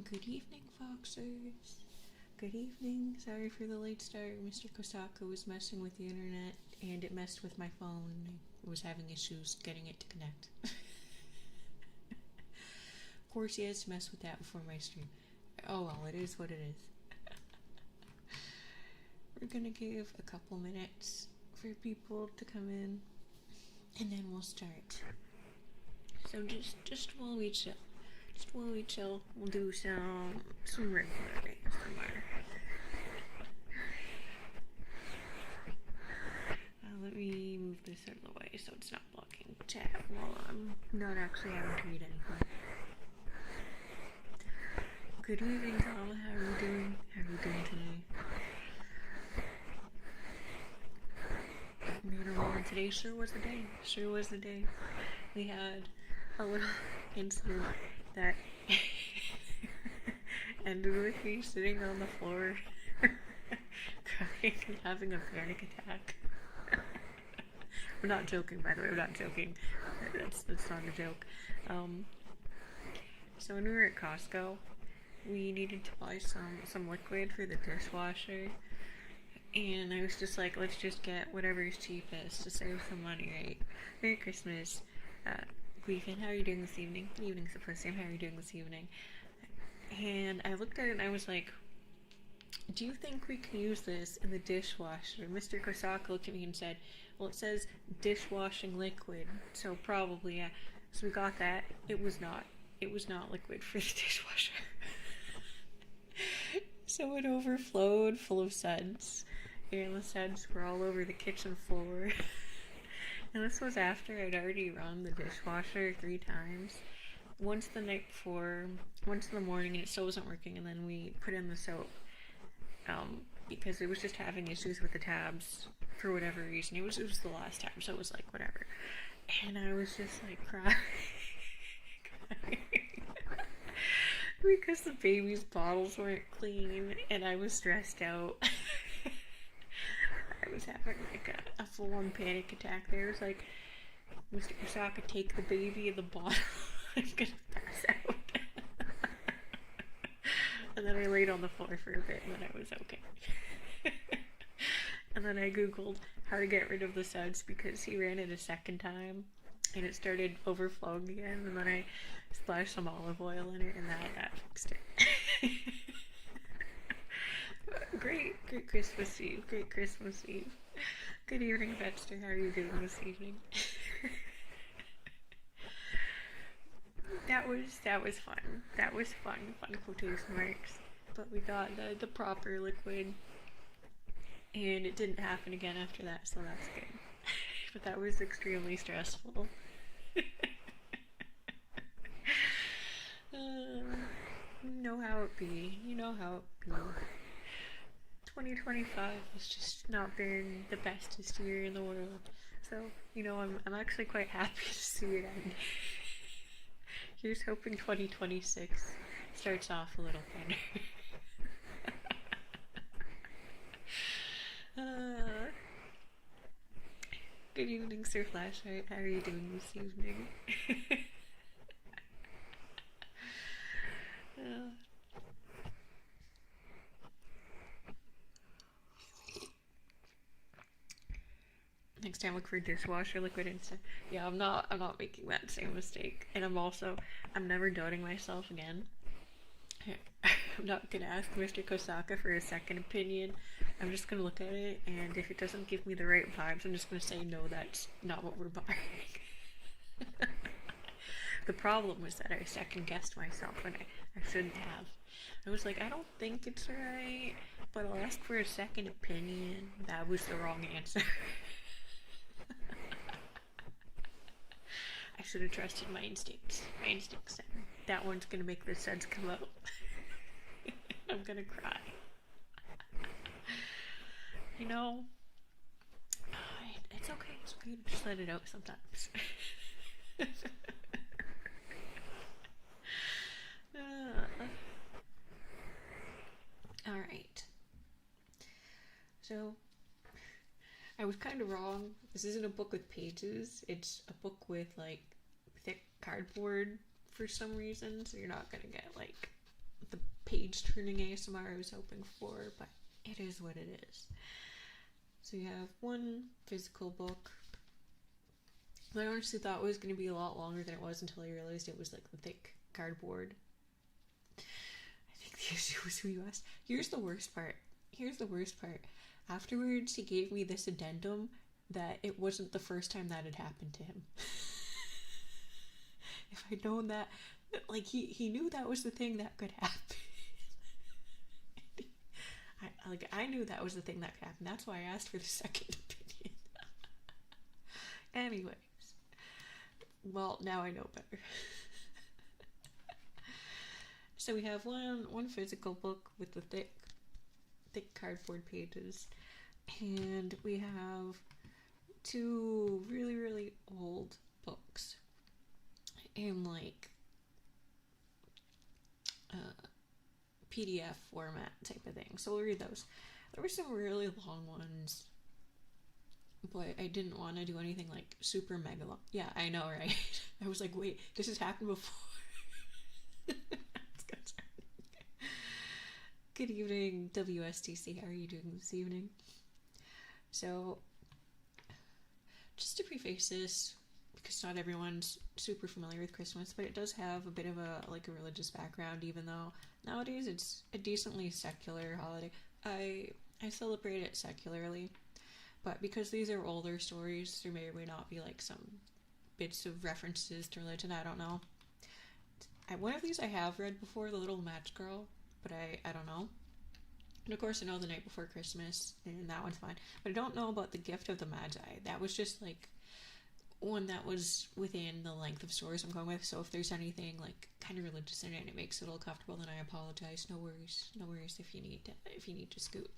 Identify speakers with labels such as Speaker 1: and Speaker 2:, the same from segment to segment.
Speaker 1: Good evening, Foxers. Good evening. Sorry for the late start. Mr. Kosaka was messing with the internet and it messed with my phone. I was having issues getting it to connect. Of course, he has to mess with that before my stream. Oh well, it is what it is. We're gonna give a couple minutes for people to come in and then we'll start. So just while we chill. We'll do some regular ASMR. Let me move this out of the way so it's not blocking chat while I'm not actually having to read anything. Good evening, Tom. How are you doing? How are you doing today? You know, today sure was the day. We had a little incident that ended with me sitting on the floor crying and having a panic attack. I'm not joking, by the way. I'm not joking. That's not a joke. So when we were at Costco, we needed to buy some liquid for the dishwasher, and I was just like, let's just get whatever's cheapest to save some money, right? Merry Christmas. Gleefin, how are you doing this evening? Good evening, Simplicity. How are you doing this evening? And I looked at it and I was like, do you think we can use this in the dishwasher? Mr. Kosaka looked at me and said, well, it says dishwashing liquid, so probably, yeah. So we got that. It was not liquid for the dishwasher. So it overflowed full of suds, and the suds were all over the kitchen floor. And this was after I'd already run the dishwasher 3 times. Once the night before, once in the morning, and it still wasn't working, and then we put in the soap. Because it was just having issues with the tabs for whatever reason. It was the last time, so it was like, whatever. And I was just like crying. Because the baby's bottles weren't clean, and I was stressed out. I was having like a full-on panic attack there. It was like, Mr. Kosaka, take the baby in the bottle. I'm gonna pass out. And then I laid on the floor for a bit, and then I was okay. And then I googled how to get rid of the suds because he ran it a second time, and it started overflowing again, and then I splashed some olive oil in it, and that fixed it. Great Christmas Eve. Great Christmas Eve. Good evening, Vetster. How are you doing this evening? That was fun. That was fun. Fun quotation marks. But we got the proper liquid, and it didn't happen again after that, so that's good. But that was extremely stressful. You know how it be. 2025 has just not been the bestest year in the world. So, I'm actually quite happy to see it end. Here's hoping 2026 starts off a little better. Good evening, Sir Flashlight. How are you doing this evening? Next time, look for dishwasher liquid instead. Yeah, I'm not making that same mistake. And I'm never doubting myself again. I'm not gonna ask Mr. Kosaka for a second opinion. I'm just gonna look at it, and if it doesn't give me the right vibes, I'm just gonna say, no, that's not what we're buying. The problem was that I second guessed myself when I shouldn't have. I was like, I don't think it's right, but I'll ask for a second opinion. That was the wrong answer. I should have trusted my instincts. My instincts said, that one's gonna make the suds come out. I'm gonna cry. It's okay. It's okay to just let it out sometimes. Alright. So, I was kind of wrong. This isn't a book with pages. It's a book with, thick cardboard for some reason. So you're not gonna get, the page turning ASMR I was hoping for, but it is what it is. So you have one physical book. I honestly thought it was going to be a lot longer than it was until I realized it was like the thick cardboard. I think the issue was who you asked. Here's the worst part. Afterwards, he gave me this addendum that it wasn't the first time that had happened to him. If I'd known that, like, he knew that was the thing that could happen. I knew that was the thing that could happen. That's why I asked for the second opinion. Anyways. Well, now I know better. So we have one physical book with the thick cardboard pages, and we have two really, really old books in like PDF format type of thing. So we'll read those. There were some really long ones, but I didn't want to do anything like super mega long. Yeah, I know, right? I was like, wait, this has happened before. Good evening, WSTC. How are you doing this evening? So, just to preface this, because not everyone's super familiar with Christmas, but it does have a bit of a religious background, even though nowadays it's a decently secular holiday. I celebrate it secularly, but because these are older stories, there may or may not be like some bits of references to religion. I don't know. One of these I have read before, The Little Match Girl, but I don't know. And of course I know The Night Before Christmas, and that one's fine. But I don't know about The Gift of the Magi. That was just like one that was within the length of stories I'm going with. So if there's anything like kind of religious in it and it makes it a little comfortable, then I apologize. No worries if you need to scoot.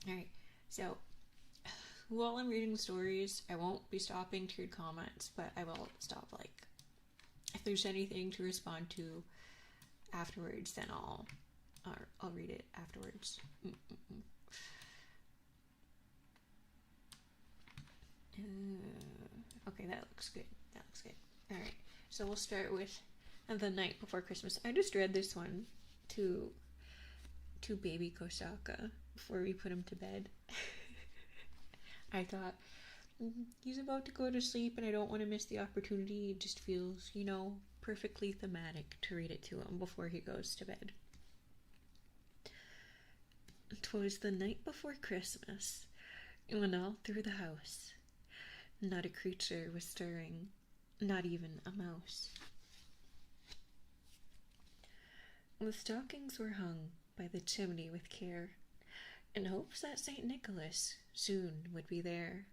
Speaker 1: Alright, so while I'm reading the stories, I won't be stopping to read comments, but I will stop like if there's anything to respond to afterwards, then I'll read it afterwards. Okay, that looks good. Alright, so we'll start with The Night Before Christmas. I just read this one to baby Kosaka before we put him to bed. I thought, he's about to go to sleep and I don't want to miss the opportunity. It just feels, perfectly thematic to read it to him before he goes to bed. 'Twas the night before Christmas, when all through the house not a creature was stirring, not even a mouse. The stockings were hung by the chimney with care, in hopes that St. Nicholas soon would be there.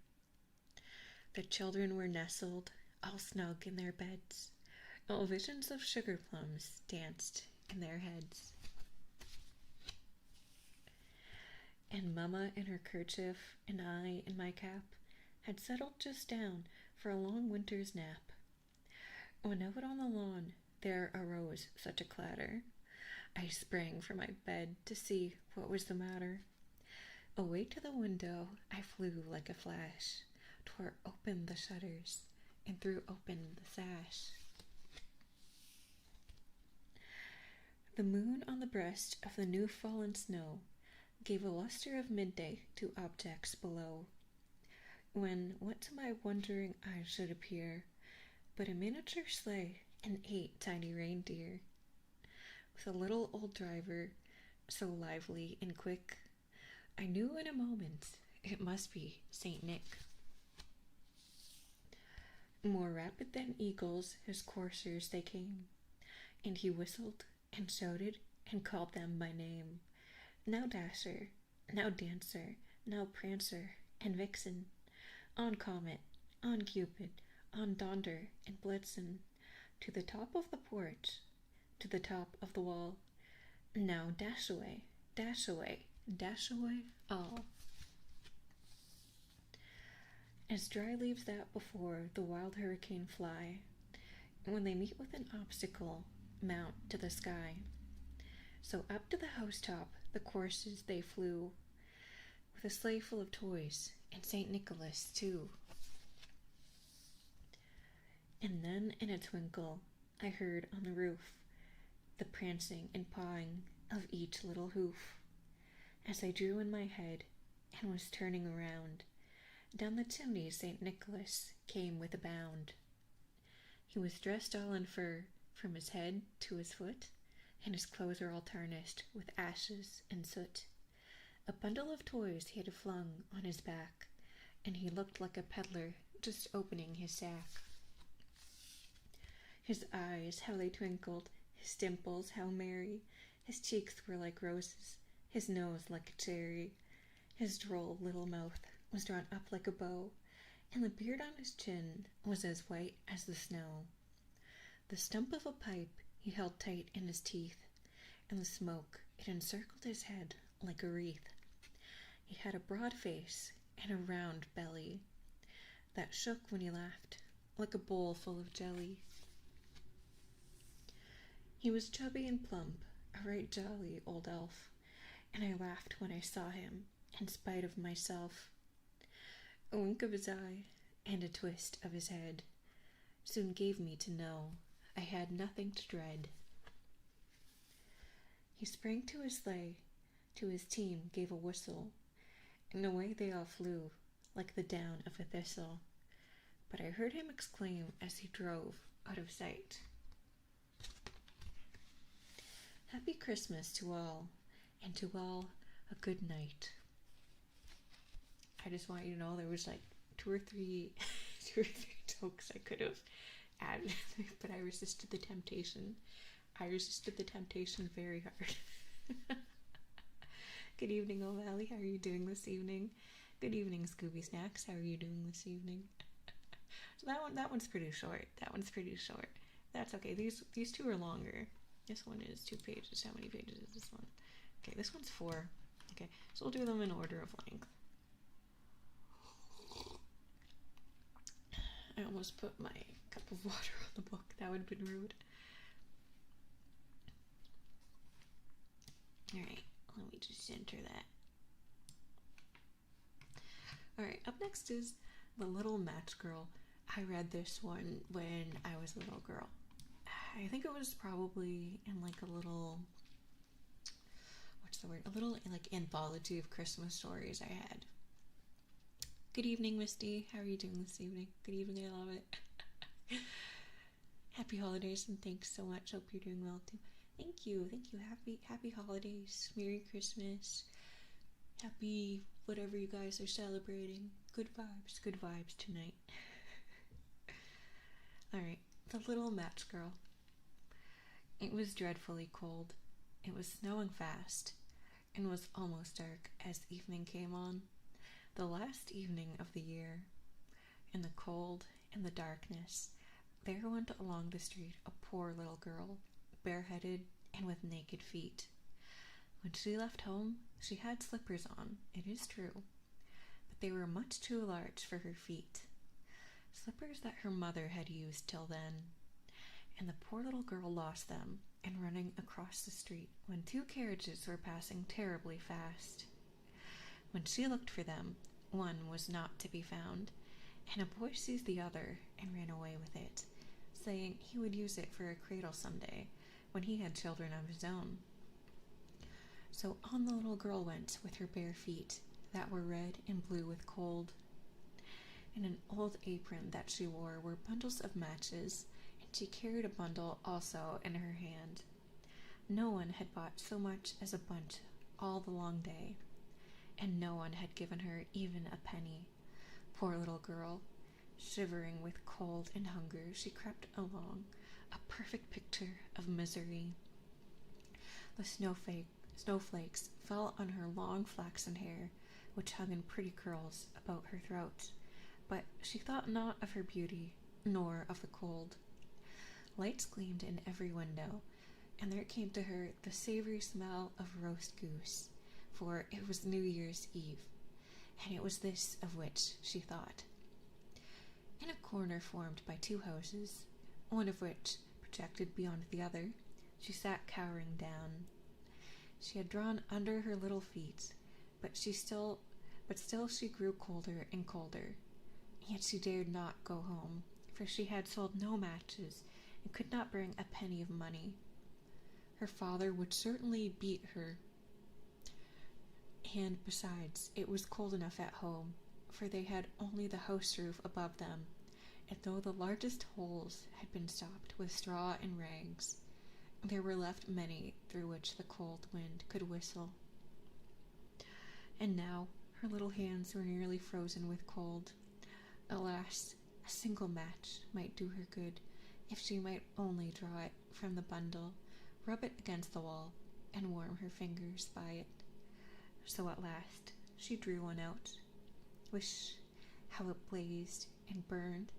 Speaker 1: The children were nestled, all snug in their beds, all visions of sugar plums danced in their heads. And Mamma in her kerchief, and I in my cap, had settled just down for a long winter's nap, when out on the lawn there arose such a clatter. I sprang from my bed to see what was the matter. Away to the window I flew like a flash, tore open the shutters, and threw open the sash. The moon on the breast of the new fallen snow gave a luster of midday to objects below, when what to my wondering eyes should appear but a miniature sleigh and 8 tiny reindeer, with a little old driver, so lively and quick, I knew in a moment it must be Saint Nick. More rapid than eagles his coursers they came, and he whistled and shouted and called them by name. Now Dasher, now Dancer, now Prancer and Vixen, on Comet, on Cupid, on Donder and Blitzen, to the top of the porch, to the top of the wall. Now dash away, dash away, dash away all. As dry leaves that before the wild hurricane fly, when they meet with an obstacle, mount to the sky. So up to the housetop the coursers they flew, with a sleigh full of toys, and St. Nicholas too. And then in a twinkle, I heard on the roof the prancing and pawing of each little hoof. As I drew in my head and was turning around, down the chimney St. Nicholas came with a bound. He was dressed all in fur from his head to his foot, and his clothes were all tarnished with ashes and soot. A bundle of toys he had flung on his back, and he looked like a peddler just opening his sack. His eyes, how they twinkled, his dimples, how merry, his cheeks were like roses, his nose like a cherry, his droll little mouth was drawn up like a bow, and the beard on his chin was as white as the snow. The stump of a pipe he held tight in his teeth, and the smoke, it encircled his head like a wreath. He had a broad face and a round belly that shook when he laughed like a bowl full of jelly. He was chubby and plump, a right jolly old elf, and I laughed when I saw him, in spite of myself. A wink of his eye and a twist of his head soon gave me to know I had nothing to dread. He sprang to his sleigh, to his team gave a whistle, and away they all flew like the down of a thistle. But I heard him exclaim as he drove out of sight, "Happy Christmas to all, and to all a good night." I just want you to know there was like two or three jokes I could have added, but I resisted the temptation. Very hard. Good evening, O'Malley. How are you doing this evening? Good evening, Scooby Snacks. How are you doing this evening? So that one's pretty short. That's okay. These two are longer. This one is 2 pages. How many pages is this one? Okay, this one's 4. Okay, so we'll do them in order of length. I almost put my cup of water on the book. That would have been rude. Alright, let me just center that. Alright, up next is The Little Match Girl. I read this one when I was a little girl. I think it was probably in like a little, like anthology of Christmas stories I had. Good evening, Misty. How are you doing this evening? Good evening, I love it. Happy holidays and thanks so much. Hope you're doing well too. Thank you. Happy holidays. Merry Christmas. Happy whatever you guys are celebrating. Good vibes tonight. Alright, The Little Match Girl. It was dreadfully cold. It was snowing fast, and was almost dark as evening came on. The last evening of the year. In the cold and the darkness, there went along the street a poor little girl, bareheaded and with naked feet. When she left home, she had slippers on, it is true, but they were much too large for her feet. Slippers that her mother had used till then, and the poor little girl lost them in running across the street when 2 carriages were passing terribly fast. When she looked for them, one was not to be found, and a boy seized the other and ran away with it, saying he would use it for a cradle someday when he had children of his own. So on the little girl went with her bare feet that were red and blue with cold. In an old apron that she wore were bundles of matches, and she carried a bundle also in her hand. No one had bought so much as a bunch all the long day, and no one had given her even a penny. Poor little girl, shivering with cold and hunger, she crept along, a perfect picture of misery. The snowflakes fell on her long flaxen hair, which hung in pretty curls about her throat, but she thought not of her beauty, nor of the cold. Lights gleamed in every window, and there came to her the savory smell of roast goose, for it was New Year's Eve, and it was this of which she thought. In a corner formed by 2 houses, one of which projected beyond the other, she sat cowering down. She had drawn under her little feet, but still she grew colder and colder. Yet she dared not go home, for she had sold no matches, and could not bring a penny of money. Her father would certainly beat her, and besides, it was cold enough at home, for they had only the house roof above them, and though the largest holes had been stopped with straw and rags, there were left many through which the cold wind could whistle. And now her little hands were nearly frozen with cold. Alas, a single match might do her good, if she might only draw it from the bundle, rub it against the wall, and warm her fingers by it. So at last she drew one out. Wish how it blazed and burned.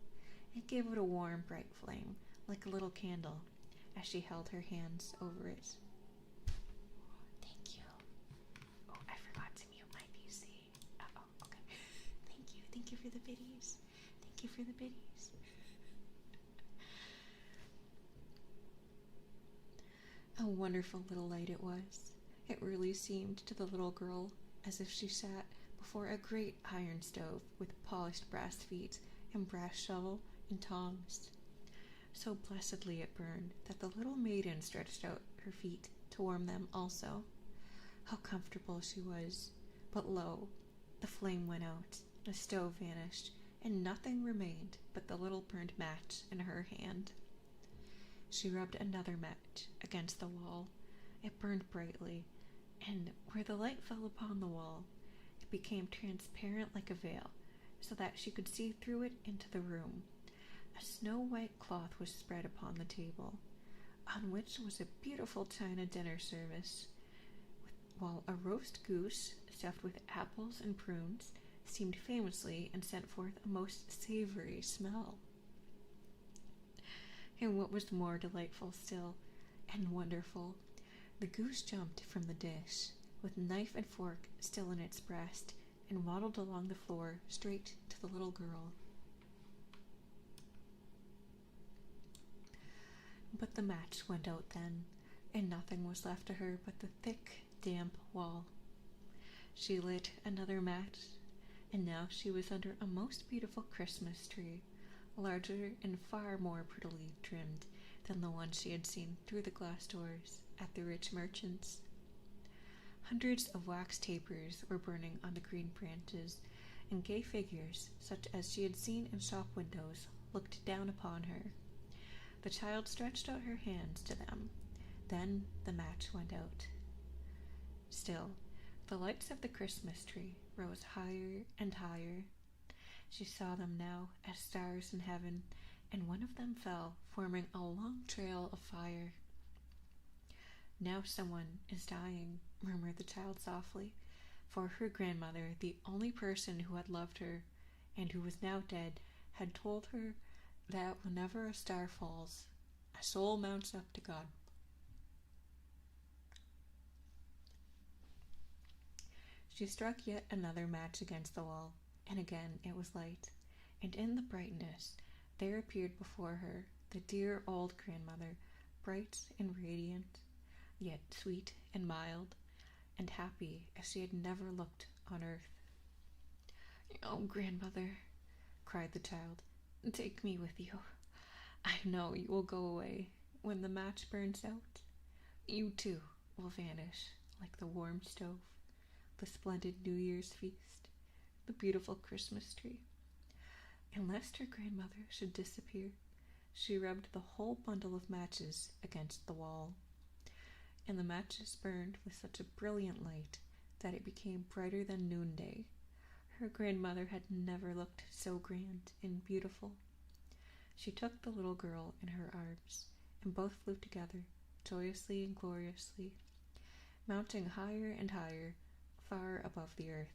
Speaker 1: It gave it a warm, bright flame, like a little candle, as she held her hands over it. Thank you. Oh, I forgot to mute my PC. Oh, okay. Thank you for the biddies. Thank you for the biddies. A wonderful little light it was. It really seemed to the little girl as if she sat before a great iron stove with polished brass feet and brass shovel and tongs. So blessedly it burned that the little maiden stretched out her feet to warm them also. How comfortable she was! But lo, the flame went out, the stove vanished, and nothing remained but the little burnt match in her hand. She rubbed another match against the wall. It burned brightly, and where the light fell upon the wall, it became transparent like a veil, so that she could see through it into the room. A snow-white cloth was spread upon the table, on which was a beautiful china dinner service, while a roast goose, stuffed with apples and prunes, steamed famously and sent forth a most savory smell. And what was more delightful still, and wonderful, the goose jumped from the dish, with knife and fork still in its breast, and waddled along the floor straight to the little girl. But the match went out then, and nothing was left to her but the thick, damp wall. She lit another match, and now she was under a most beautiful Christmas tree, larger and far more prettily trimmed than the one she had seen through the glass doors at the rich merchants'. Hundreds of wax tapers were burning on the green branches, and gay figures, such as she had seen in shop windows, looked down upon her. The child stretched out her hands to them. Then the match went out. Still, the lights of the Christmas tree rose higher and higher. She saw them now as stars in heaven, and one of them fell, forming a long trail of fire. Now someone is dying, murmured the child softly, for her grandmother, the only person who had loved her, and who was now dead, had told her that whenever a star falls, a soul mounts up to God. She struck yet another match against the wall, and again it was light, and in the brightness there appeared before her the dear old grandmother, bright and radiant, yet sweet and mild, and happy as she had never looked on earth. "Oh, grandmother," cried the child, "take me with you. I know you will go away when the match burns out. You too will vanish like the warm stove, the splendid New Year's feast, the beautiful Christmas tree." And lest her grandmother should disappear, she rubbed the whole bundle of matches against the wall, and the matches burned with such a brilliant light that it became brighter than noonday. Her grandmother had never looked so grand and beautiful. She took the little girl in her arms, and both flew together, joyously and gloriously, mounting higher and higher, far above the earth,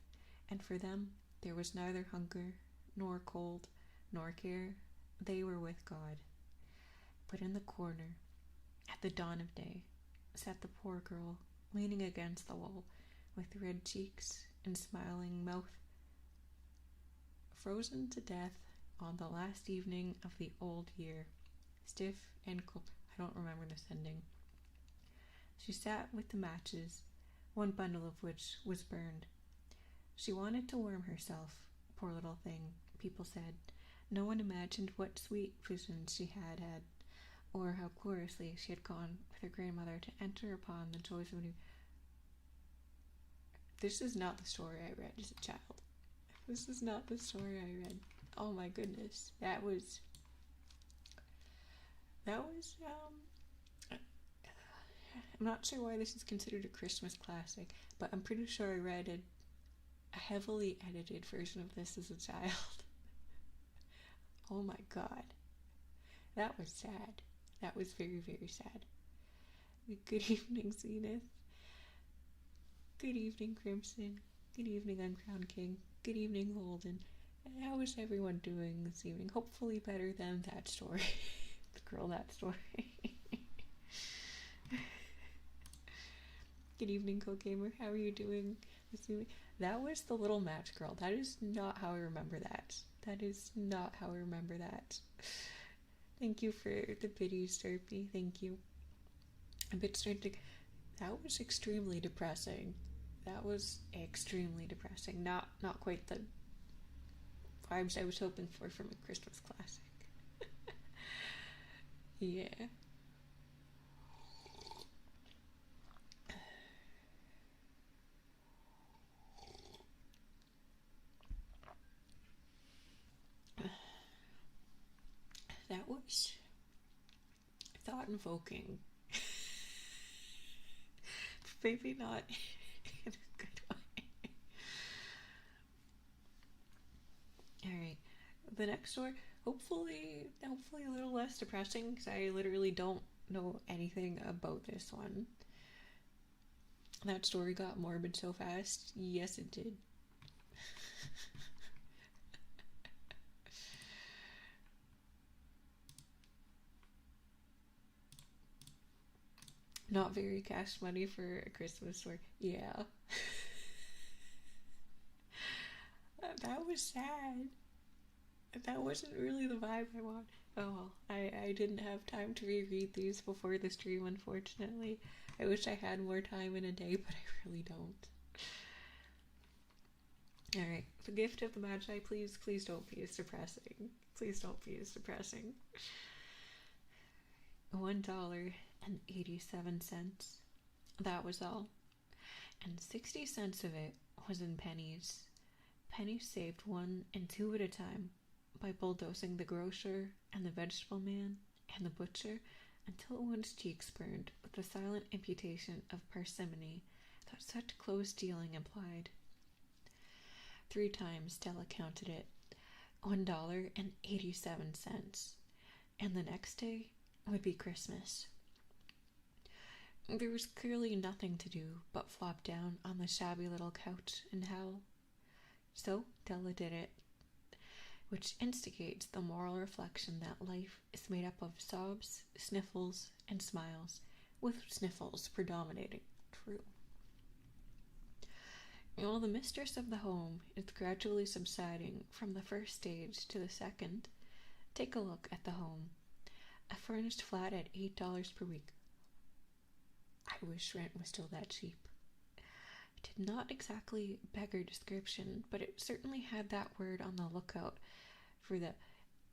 Speaker 1: and for them there was neither hunger, nor cold, nor care. They were with God. But in the corner, at the dawn of day, sat the poor girl, leaning against the wall, with red cheeks and smiling mouth, frozen to death on the last evening of the old year, stiff and cold. I don't remember this ending. She sat with the matches, one bundle of which was burned. She wanted to warm herself, poor little thing, people said. No one imagined what sweet visions she had had. or how gloriously she had gone with her grandmother to enter upon the joys of a new. This is not the story I read as a child. This is not the story I read. Oh my goodness. That was I'm not sure why this is considered a Christmas classic, but I'm pretty sure I read a heavily edited version of this as a child. Oh my god. That was sad. That was very, very sad. Good evening, Zenith. Good evening, Crimson. Good evening, Uncrowned King. Good evening, Holden. How is everyone doing this evening? Hopefully better than that story. The girl, that story. Good evening, Co-Gamer. How are you doing this evening? That was the little match girl. That is not how I remember that. That is not how I remember that. Thank you for the biddies, Derpy. Thank you. A bit starting. That was extremely depressing. That was extremely depressing. Not quite the vibes I was hoping for from a Christmas classic. Yeah. That was thought-invoking. Maybe not in a good way. Alright, the next story, hopefully a little less depressing, because I literally don't know anything about this one. That story got morbid so fast. Yes, it did. Not very cash money for a Christmas story. Yeah. That was sad. That wasn't really the vibe I want. Oh well, I didn't have time to reread these before the stream, unfortunately. I wish I had more time in a day, but I really don't. Alright, the gift of the Magi, please don't be as depressing. Please don't be as depressing. $1.87. That was all. And 60 cents of it was in pennies. Pennies saved 1 and 2 at a time by bulldozing the grocer and the vegetable man and the butcher until one's cheeks burned with the silent imputation of parsimony that such close dealing implied. 3 times Stella counted it. $1.87. And the next day would be Christmas. There was clearly nothing to do but flop down on the shabby little couch and howl. So Della did it, which instigates the moral reflection that life is made up of sobs, sniffles, and smiles, with sniffles predominating. True. While the mistress of the home is gradually subsiding from the first stage to the second, take a look at the home. A furnished flat at $8 per week. I wish rent was still that cheap. It did not exactly beggar description, but it certainly had that word on the lookout for the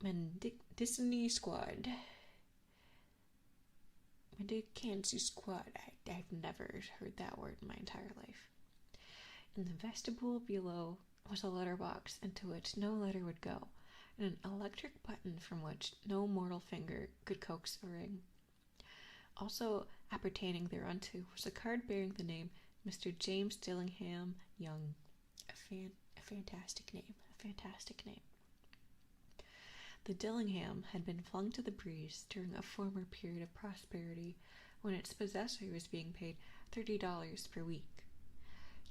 Speaker 1: Mendicity Squad. Mendicancy Squad. I've never heard that word in my entire life. In the vestibule below was a letterbox into which no letter would go, and an electric button from which no mortal finger could coax a ring. Also appertaining thereunto was a card bearing the name Mr. James Dillingham Young. A fantastic name. A fantastic name. The Dillingham had been flung to the breeze during a former period of prosperity when its possessor was being paid $30 per week.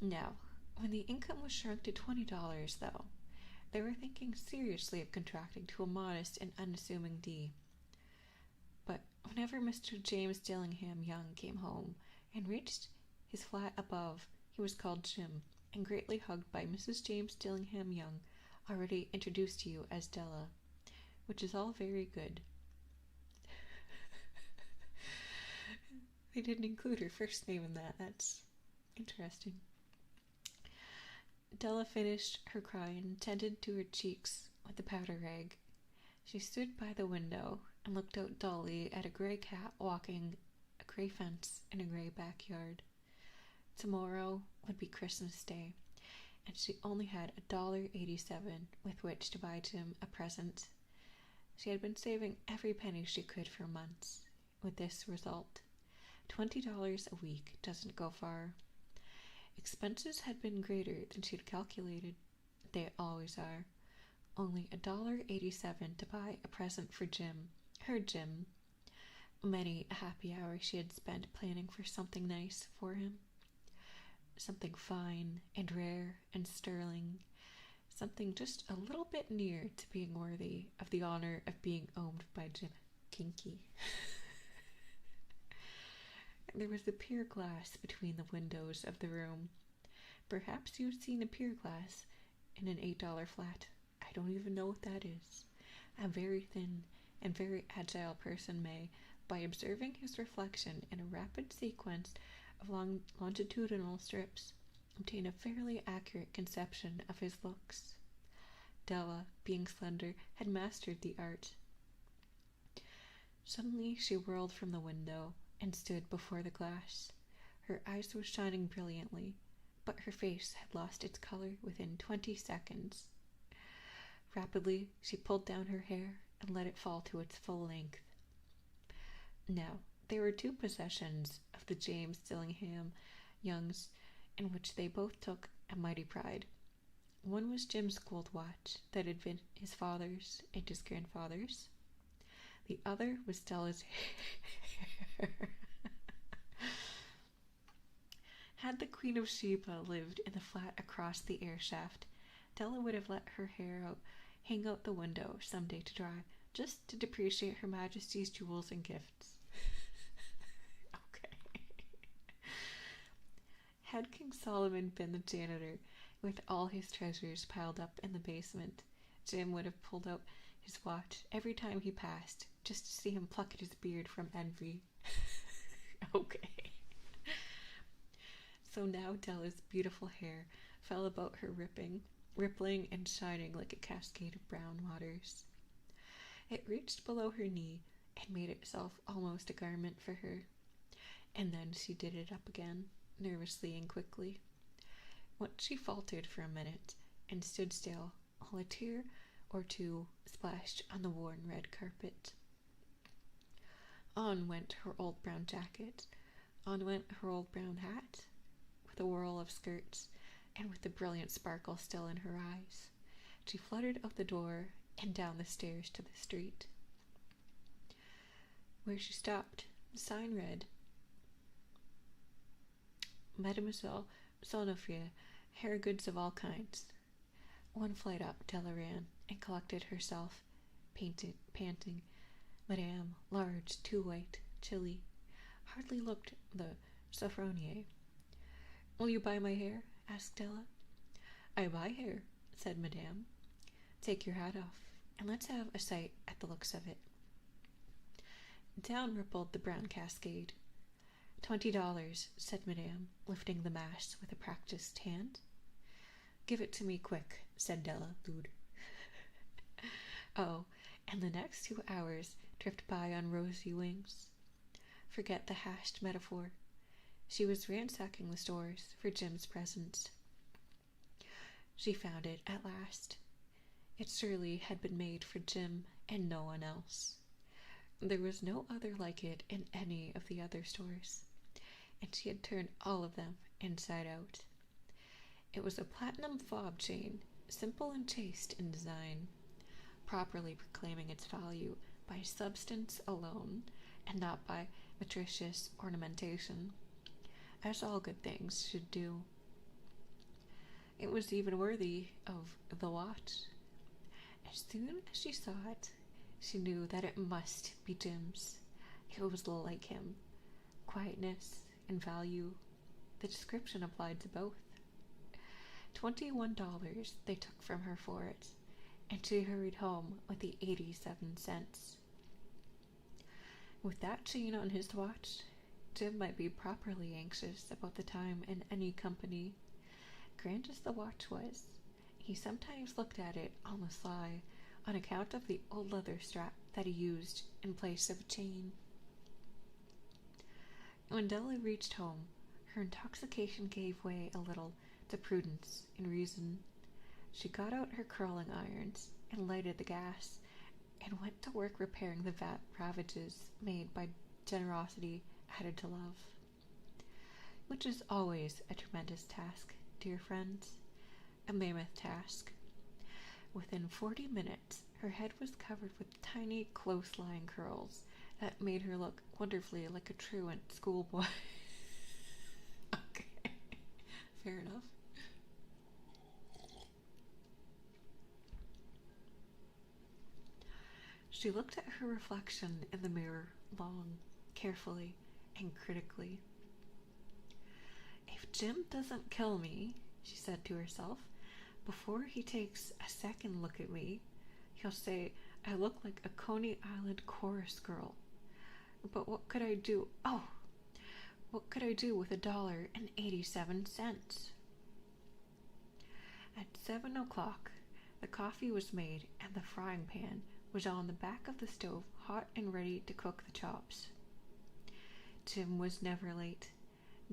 Speaker 1: Now, when the income was shrunk to $20, though, they were thinking seriously of contracting to a modest and unassuming D. But whenever Mr. James Dillingham Young came home and reached his flat above, he was called Jim, and greatly hugged by Mrs. James Dillingham Young, already introduced to you as Della, which is all very good. They didn't include her first name in that. That's interesting. Della finished her cry and tended to her cheeks with the powder rag. She stood by the window and looked out dully at a grey cat walking a grey fence in a grey backyard. Tomorrow would be Christmas Day, and she only had $1.87 with which to buy Jim a present. She had been saving every penny she could for months, with this result. $20 a week doesn't go far. Expenses had been greater than she'd calculated. They always are. Only $1.87 to buy a present for Jim, her Jim. Many a happy hour she had spent planning for something nice for him. Something fine and rare and sterling. Something just a little bit near to being worthy of the honor of being owned by Jim. Kinky. There was a pier glass between the windows of the room. Perhaps you've seen a pier glass in an $8 flat. I don't even know what that is. A very thin and very agile person may, by observing his reflection in a rapid sequence of longitudinal strips, obtain a fairly accurate conception of his looks. Della, being slender, had mastered the art. Suddenly she whirled from the window and stood before the glass. Her eyes were shining brilliantly, but her face had lost its color within 20 seconds. Rapidly, she pulled down her hair and let it fall to its full length. Now, there were two possessions of the James Dillingham Youngs in which they both took a mighty pride. One was Jim's gold watch that had been his father's and his grandfather's. The other was Stella's hair. Had the Queen of Sheba lived in the flat across the air shaft, Della would have let her hair hang out the window some day to dry, just to depreciate Her Majesty's jewels and gifts. Okay. Had King Solomon been the janitor, with all his treasures piled up in the basement, Jim would have pulled out his watch every time he passed, just to see him pluck at his beard from envy. Okay. So now Della's beautiful hair fell about her rippling and shining like a cascade of brown waters. It reached below her knee and made itself almost a garment for her. And then she did it up again, nervously and quickly. Once she faltered for a minute and stood still, while a tear or two splashed on the worn red carpet. On went her old brown jacket, on went her old brown hat, with a whirl of skirts, and with the brilliant sparkle still in her eyes. She fluttered out the door and down the stairs to the street. Where she stopped, the sign read, Mademoiselle Sonofria, hair goods of all kinds. One flight up, Della ran and collected herself, panting. Madame, large, too white, chilly, hardly looked the Sophronie. Will you buy my hair? Asked Della. I buy hair, said Madame. Take your hat off, and let's have a sight at the looks of it. Down rippled the brown cascade. $20, said Madame, lifting the mass with a practiced hand. Give it to me quick, said Della, lewd. Oh, and the next 2 hours drift by on rosy wings. Forget the hashed metaphor. She was ransacking the stores for Jim's presents. She found it at last. It surely had been made for Jim and no one else. There was no other like it in any of the other stores, and she had turned all of them inside out. It was a platinum fob chain, simple and chaste in design, properly proclaiming its value by substance alone and not by meretricious ornamentation, as all good things should do. It was even worthy of the watch. As soon as she saw it, she knew that it must be Jim's. It was like him. Quietness and value. The description applied to both. $21 they took from her for it, and she hurried home with the 87 cents. With that chain on his watch, Jim might be properly anxious about the time in any company. Grand as the watch was, he sometimes looked at it on the sly on account of the old leather strap that he used in place of a chain. When Della reached home, her intoxication gave way a little to prudence and reason. She got out her curling irons and lighted the gas and went to work repairing the ravages made by generosity added to love, which is always a tremendous task, dear friends, a mammoth task. Within 40 minutes, her head was covered with tiny, close-lying curls that made her look wonderfully like a truant schoolboy. Okay, fair enough. She looked at her reflection in the mirror long, carefully, and critically. If Jim doesn't kill me, she said to herself, before he takes a second look at me, he'll say I look like a Coney Island chorus girl. But what could I do? Oh, what could I do with $1.87? At 7 o'clock, the coffee was made and the frying pan was on the back of the stove, hot and ready to cook the chops. Jim was never late.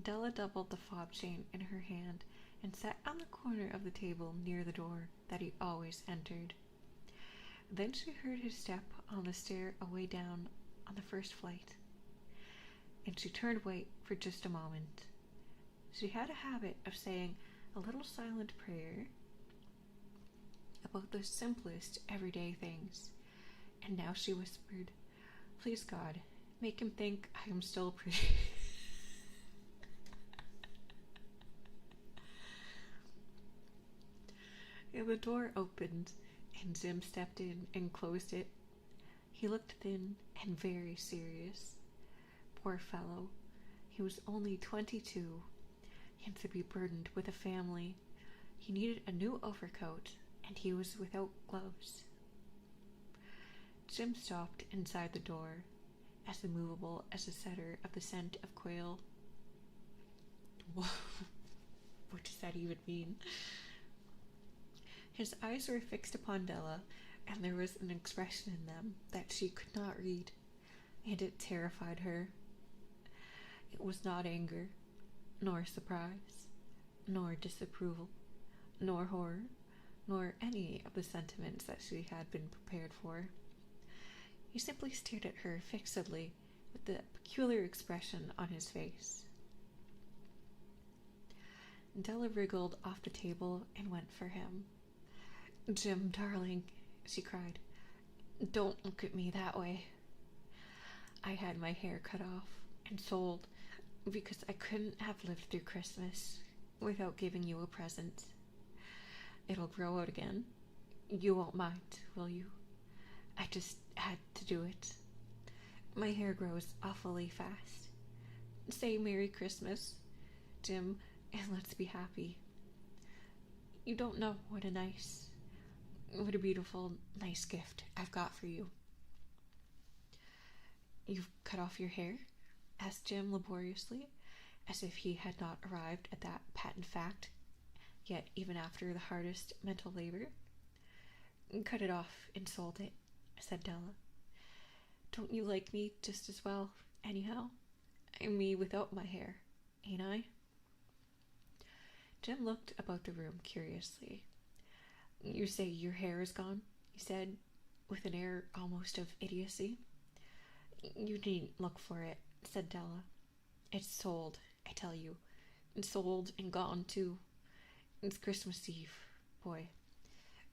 Speaker 1: Della doubled the fob chain in her hand and sat on the corner of the table near the door that he always entered. Then she heard his step on the stair away down on the first flight, and she turned white for just a moment. She had a habit of saying a little silent prayer about the simplest everyday things, and now she whispered, "Please God, make him think I am still pretty." And the door opened, and Jim stepped in and closed it. He looked thin and very serious. Poor fellow, he was only 22, and to be burdened with a family, he needed a new overcoat, and he was without gloves. Jim stopped inside the door, as immovable as a setter of the scent of quail. What does that even mean? His eyes were fixed upon Della, and there was an expression in them that she could not read, and it terrified her. It was not anger, nor surprise, nor disapproval, nor horror, nor any of the sentiments that she had been prepared for. He simply stared at her fixedly with the peculiar expression on his face. Della wriggled off the table and went for him. "Jim, darling," she cried, "don't look at me that way. I had my hair cut off and sold because I couldn't have lived through Christmas without giving you a present. It'll grow out again. You won't mind, will you? I just had to do it. My hair grows awfully fast. Say Merry Christmas, Jim, and let's be happy. You don't know what a beautiful, nice gift I've got for you." "You've cut off your hair?" asked Jim laboriously, as if he had not arrived at that patent fact, yet even after the hardest mental labor. "Cut it off and sold it," said Della. "Don't you like me just as well, anyhow? And me without my hair, ain't I?" Jim looked about the room curiously. "You say your hair is gone?" he said, with an air almost of idiocy. "You needn't look for it," said Della. "It's sold, I tell you. It's sold and gone, too. It's Christmas Eve, boy.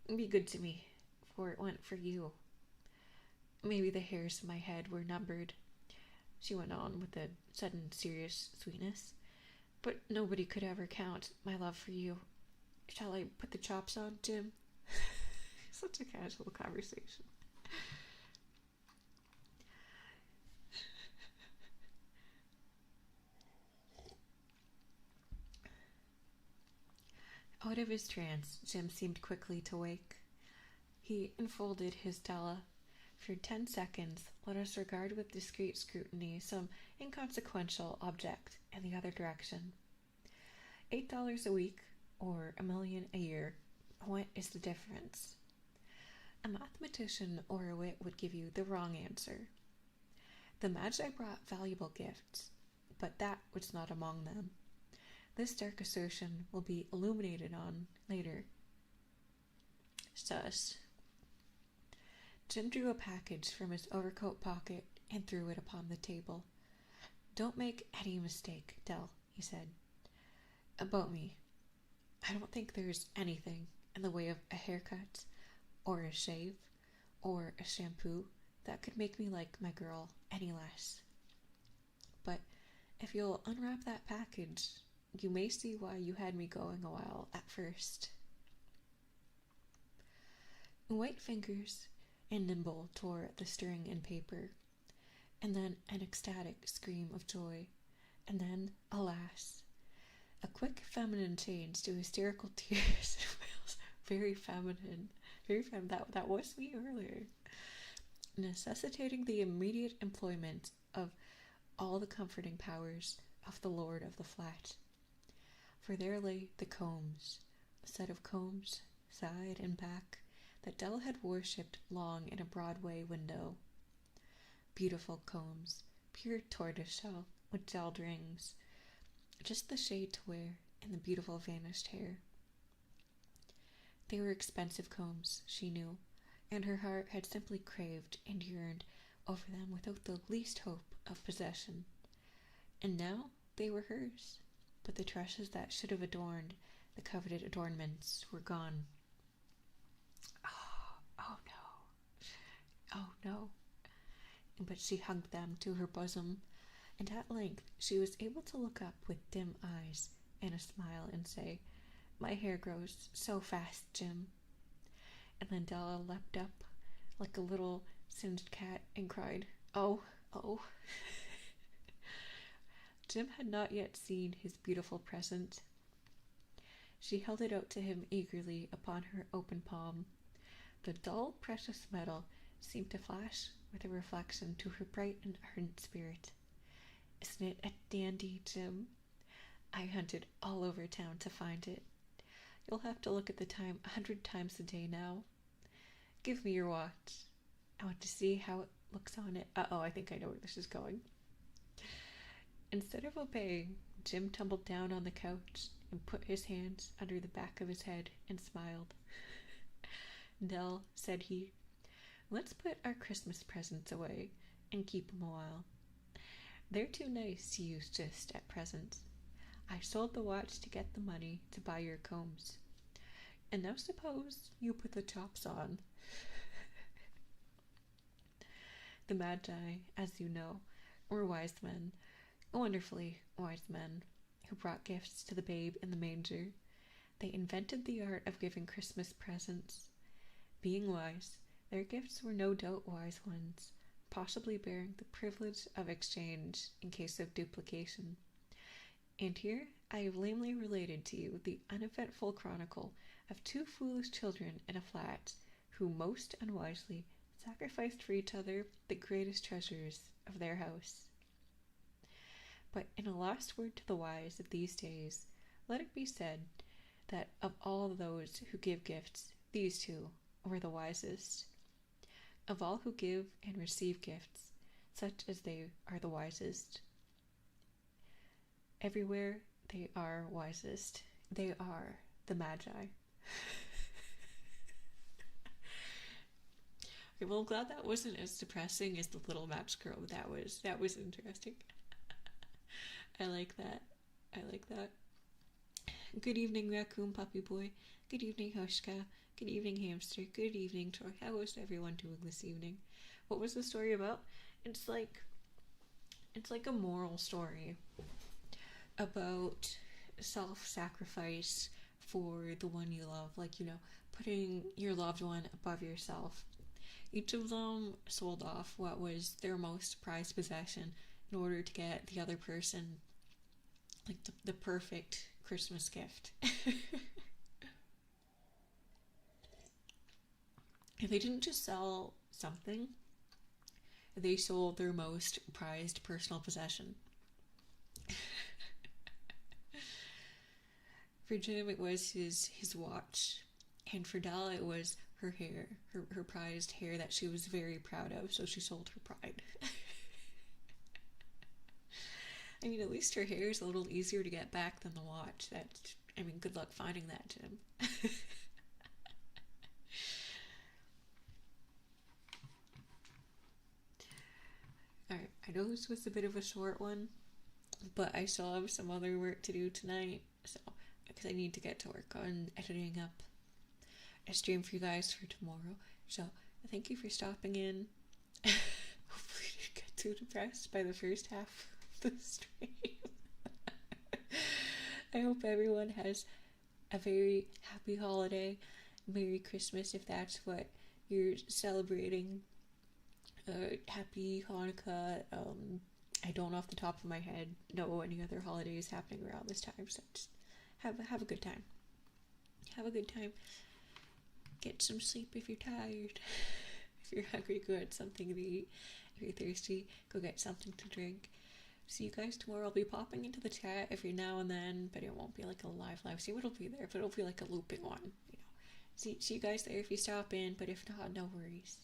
Speaker 1: Be good to me, for it went for you. Maybe the hairs in my head were numbered," she went on with a sudden serious sweetness, "but nobody could ever count my love for you. Shall I put the chops on, Jim?" Such a casual conversation. Out of his trance, Jim seemed quickly to wake. He enfolded his Della. For 10 seconds, let us regard with discreet scrutiny some inconsequential object in the other direction. $8 a week, or $1 million a year. What is the difference? A mathematician or a wit would give you the wrong answer. The Magi brought valuable gifts, but that was not among them. This dark assertion will be illuminated on later. Sus. Jim drew a package from his overcoat pocket and threw it upon the table. Don't make any mistake, Dell, he said. About me. I don't think there's anything in the way of a haircut, or a shave, or a shampoo that could make me like my girl any less. But if you'll unwrap that package, you may see why you had me going a while at first. White fingers and nimble tore at the string and paper, and then an ecstatic scream of joy, and then, alas, a quick feminine change to hysterical tears. Very feminine. That was me earlier. Necessitating the immediate employment of all the comforting powers of the lord of the flat. For there lay the combs, a set of combs, side and back, that Dell had worshipped long in a Broadway window. Beautiful combs, pure tortoiseshell, with gelled rings, just the shade to wear in the beautiful vanished hair. They were expensive combs, she knew, and her heart had simply craved and yearned over them without the least hope of possession. And now they were hers, but the tresses that should have adorned the coveted adornments were gone. Oh no. Oh no. But she hugged them to her bosom, and at length she was able to look up with dim eyes and a smile and say, My hair grows so fast, Jim. And then Della leapt up like a little singed cat and cried, Oh, oh. Jim had not yet seen his beautiful present. She held it out to him eagerly upon her open palm. The dull, precious metal seemed to flash with a reflection to her bright and ardent spirit. Isn't it a dandy, Jim? I hunted all over town to find it. You'll have to look at the time 100 times a day now. Give me your watch. I want to see how it looks on it. I think I know where this is going. Instead of obeying, Jim tumbled down on the couch and put his hands under the back of his head and smiled. Nell, said he, let's put our Christmas presents away and keep 'em a while. They're too nice to use just at present. I sold the watch to get the money to buy your combs. And now suppose you put the chops on. The Magi, as you know, were wise men, wonderfully wise men, who brought gifts to the babe in the manger. They invented the art of giving Christmas presents. Being wise, their gifts were no doubt wise ones, possibly bearing the privilege of exchange in case of duplication. And here I have lamely related to you the uneventful chronicle of two foolish children in a flat who most unwisely sacrificed for each other the greatest treasures of their house. But in a last word to the wise of these days, let it be said that of all those who give gifts, these two were the wisest. Of all who give and receive gifts, such as they are the wisest. Everywhere they are wisest. They are the Magi. Okay, well, I'm glad that wasn't as depressing as the little match girl. That was interesting. I like that. Good evening, raccoon puppy boy. Good evening, Hushka. Good evening, hamster. Good evening, Troy. How is everyone doing this evening? What was the story about? It's like a moral story about self-sacrifice for the one you love, putting your loved one above yourself. Each of them sold off what was their most prized possession in order to get the other person the perfect Christmas gift. If they didn't just sell something, they sold their most prized personal possession. For Jim, it was his watch, and for Della, it was her hair, her prized hair that she was very proud of, so she sold her pride. I mean, at least her hair is a little easier to get back than the watch. I mean, good luck finding that, Tim. Alright, I know this was a bit of a short one, but I still have some other work to do tonight, so because I need to get to work on editing up a stream for you guys for tomorrow. So thank you for stopping in. Hopefully you didn't get too depressed by the first half of the stream. I hope everyone has a very happy holiday. Merry Christmas if that's what you're celebrating. Happy Hanukkah. I don't off the top of my head know any other holidays happening around this time, so just have a good time. Have a good time. Get some sleep if you're tired. If you're hungry, go get something to eat. If you're thirsty, go get something to drink. See you guys tomorrow. I'll be popping into the chat every now and then, but it won't be like a live stream. It'll be there, but it'll be like a looping one. See you guys there if you stop in, but if not, no worries.